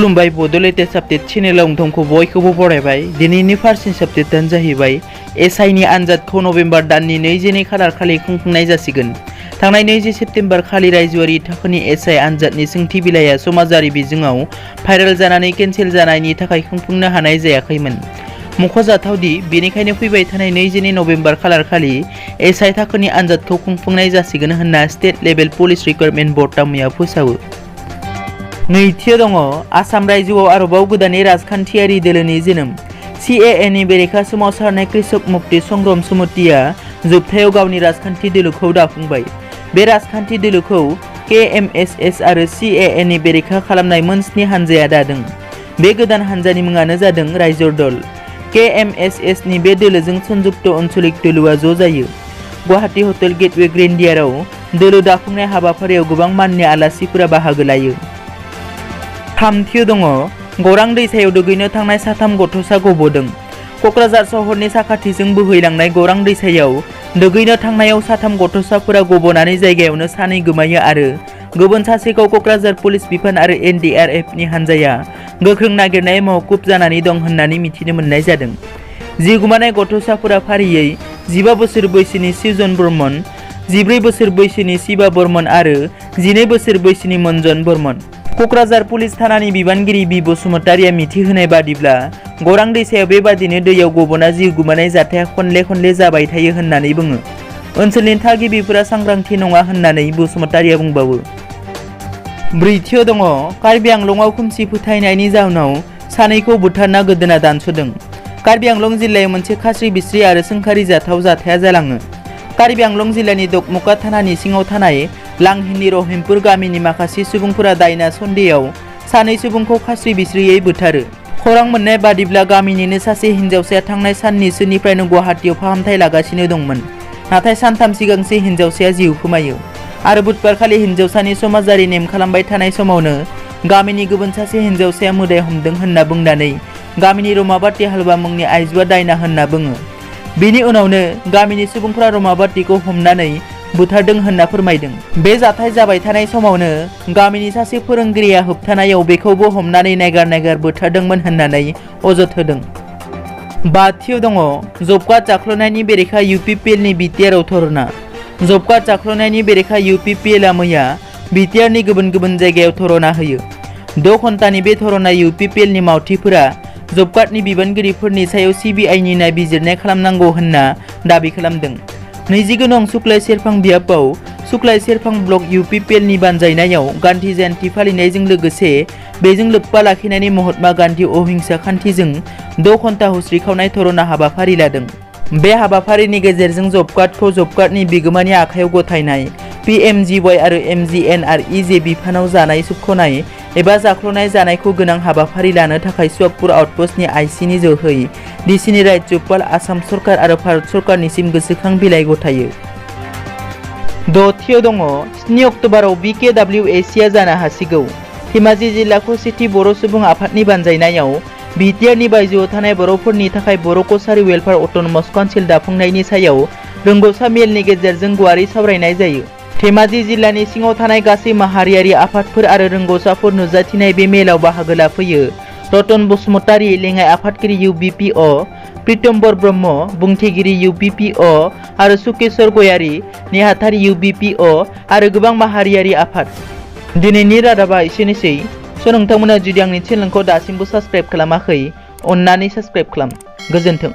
खुलुमबाय बड'लेण्ड आपडेट चेनेलाव नोंथांखौ बयखौबो बरायबाय। दिनैनि फार्स्ट आपडेटआनो जाहैबाय एसआइनि आनजादखौ नभेम्बर दाननि 22 खालार खालि खुंफुंनाय जासिगोन। थांनाय 20 सेप्तेम्बर खालि रायजोआरि थाखोनि एसआइ आनजादनि सोंथि बिलाइया समाजारि बिजोङाव भाइरेल जानानै केन्सेल जानायनि थाखाय खुंफुंनो हानाय जायाखैमोन। मख'जाथावदि बेनिखायनो फैबाय थानाय 22 नभेम्बर खालार खालि एसआइ थाखोनि आनजादखौ खुंफुंनाय जासिगोन होनना स्टेट लेभेल पुलिस रिक्रुटमेन्ट बर्डआ मैया फोसावो। नैथियाव दङ आसाम रायजोआव आरोबाव गोदानै राजखान्थियारि दोलोनि जोनोम। सिएएनि बेरेखा सोमावसारनाय कृषक मुक्ति संग्राम समितिया जोबथायाव गावनि राजखान्थि दोलोखौ दाफुंबाय। बे राजखान्थि दोलोखौ केएमएसएस आरो सिएएनि बेरेखा खालामनाय मोन 7 हानजाया दादों। बे गोदान हानजानि मुङानो जादों रायजो दल। केएमएसएसनि बे दोलोजों संयुक्त आन्चलिक दोलोआ ज' जायो। गुवाहाटी हटेल गेटवे ग्रेन्डियाराव दोलो दाफुंनाय हाबाफारियाव गोबां माननि आलासिफोरा बाहागो लायो। थामथियाव दङ खौरां दैसायाव दुगैनो थांनाय 3 गथ'सा गबोदों। क'क्राझार सहरनि साखाथिजों बोहैलांनाय खौरां दैसायाव दुगैनो थांनायाव 3 गथ'साफोरा गबनानै जायगायावनो 2 गोमायो आरो गुबुन सासेखौ क'क्राझार पुलिस बिफान आरो एनडीआरएफनि हानजाया गोख्रों नागिरनाय मौकुब जानानै दं होननानै मिथिनो मोननाय जादों। जि गोमानाय गथ'साफोरा फारियै 15 बोसोर बैसोनि सिजन बर्मन, 14 बोसोर बैसोनि शिबा बर्मन आरो 12 बोसोर बैसोनि मनजन बर्मन। क'क्राझार पुलिस थानानि बिबानगिरि बि बसुमतारिया मिथिहोनाय बादिब्ला खौरां दैसायाव बेबादिनो दैयाव गबना जिउ गोमानाय जाथाया खनले जाबाय थायो होननानै बुङो। ओनसोलनि थागिबिफोरा सांग्रांथि नङा होननानै बसुमतारिया बुंबावो। ब्रैथियाव दङ कार्बि आंलंआव खोमसि फोथायनायनि जाउनाव 2खौ बुथारना गोदोना दानस'दों। कार्बि आंलं जिल्लायाव मोनसे खास्रि बिस्रि आरो सोंखारि जाथाव जाथाया जालाङो। कार्बि आंलं जिल्लानि दकमुका थानानि सिङाव थानाय लांहिनि रहिमपुर गामिनि माखासे सुबुंफोरा दायना सन्देहआव 2 सुबुंखौ खास्रि बिस्रियै बुथारो। खौरां मोननाय बादिब्ला गामिनिनो सासे हिन्जावसाया थांनाय साननि सोनिफ्रायनो गुवाहाटीयाव फाहामथाय लागासिनो दंमोन। नाथाय सानथाम सिगांसो हिन्जावसाया जिउ खोमायो आरो बुधबारखालि हिन्जावसानि समाजारि नेम खालामबाय थानाय समावनो गामिनि गुबुन सासे हिन्जावसाया मोदाय हमदों होनना बुंनानै गामिनि रमाबाती हालुवा मुंनि आइजोआ दायना होनना बुङो। बेनि उनावनो गामिनि सुबुंफोरा रमाबातीखौ हमनानै बुथारदों होनना फोरमायदों। बे जाथाय जाबाय थानाय समावनो गामिनि सासे फोरोंगिरिया होबथानायाव बेखौबो हमनानै नायगार बुथारदोंमोन होननानै अजद होदों। बाथियाव दङ जब कार्ड जाख्ल'नायनि बेरेखा UPPLनि बिटिआरआव धरना। जब कार्ड जाख्ल'नायनि बेरेखा UPPLआ मैया बिटिआरनि गुबुन जायगायाव धरना होयो। 6 घन्टानि बे धरना UPPLनि मावथिफोरा जब कार्डनि बिबानगिरिफोरनि सायाव CBIनि नायबिजिरनाय खालामनांगौ होनना दाबि खालामदों। 29 नं सुक्लाय सेरफां बियाबाव सुक्लाय सेरफां ब्लक UPPLनि बानजायनायाव गान्धी जयन्ती फालिनायजों लोगोसे बेजों लोब्बा लाखिनानै महात्मा गान्धी अहिंसा खान्थिजों 6 घन्टा हुस्रिखावनाय धरना हाबाफारि लादों। बे हाबाफारिनि गेजेरजों जब कार्डखौ जब कार्डनि बिगोमानि आखायाव गथायनाय, PMGY आरो MGNREJ बिफानाव जानाय सोबख'नाय एबा जाख्ल'नाय जानायखौ गोनां हाबाफारि लानो थाखाय सुवागपुर आउटपस्टनि आइसिनि जोहै डिसिनि राज्यपाल, आसाम सरकार आरो भारत सरकारनिसिम गोसोखां बिलाइ गथायो। 6थियाव दङ 7 अक्ट'बराव BKWACआ जानो हासिगौ। धेमाजि जिल्ला खौसेथि बर' सुबुं आफादनि बानजायनायाव बिटिआरनि बायजोआव थानाय बर'फोरनि थाखाय बर' कसारि वेलफेयार अट'नमास काउन्सिल दाफुंनायनि सायाव रोंगौसा मेलनि गेजेरजों गुवारै सावरायनाय जायो। धेमाजि जिल्लानि सिङाव थानाय गासै माहारियारि आफादफोर आरो रोंगौसाफोर नुजाथिनाय बे मेलाव बाहागो लाफैयो रतन बसुमतारी, लेङाइ आफादगिरि UPPO, प्रितमबर ब्रह्म, बुंथिगिरि UPPO आरो सुकेशर गयारी, नेहाथारि UPPO आरो गोबां माहारियारि आफाद। दिनैनि रादाबा एसेनोसै। नोंथांमोना जुदि आंनि चेनेलखौ दासिमबो साबस्क्राइब खालामाखै, अन्नानै साबस्क्राइब खालाम। गोजोन्थों।